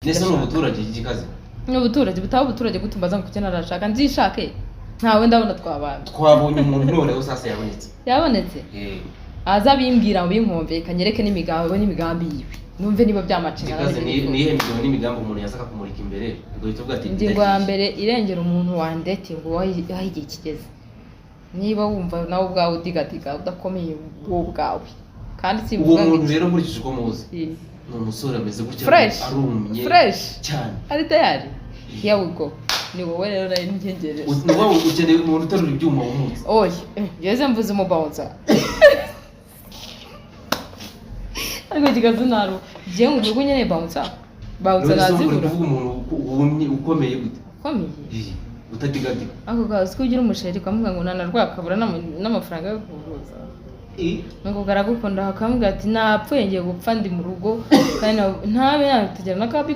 nese n'ubuturage igikaze n'ubuturage butaho ubuturage gutumbaza ngo kugena arashaka nzishake ntawe ndabona twabonye umuntu noneho sasa yabonetse aza bimbwira ngo binkombe kanyereke n'imigambi yiwe numve niba byamacina nihe migabo n'imigambi umuntu yasaka kumurika imbere ugohita uvuga ati ingingo ya mbere irengera umuntu wandete ngo wahigiye kigeze niba wumva nawe ubwawe udigadiga udakomeye wowe ubwawe kandi uwo muntu rero nkurikije uko muzi ni umusore ameze gutya arumye cyane ari tayari here we go ni wowe rero nari ngengereye nuba ukeneye umuntu uterura ibyuma wumutse ngeze mvuze umubouncer ariko kigazo naro je ngo nyene bouncer nazibura umuntu ukomeye gute utadigadiga ako gazi kugira umusheri kamuga ngo nanarwakabura n'amafaranga yo kuvuza ngo garagukunda akamubwira ati napfuye ngiye gupfa ndi mu rugo kandi ntabe yategera nakabi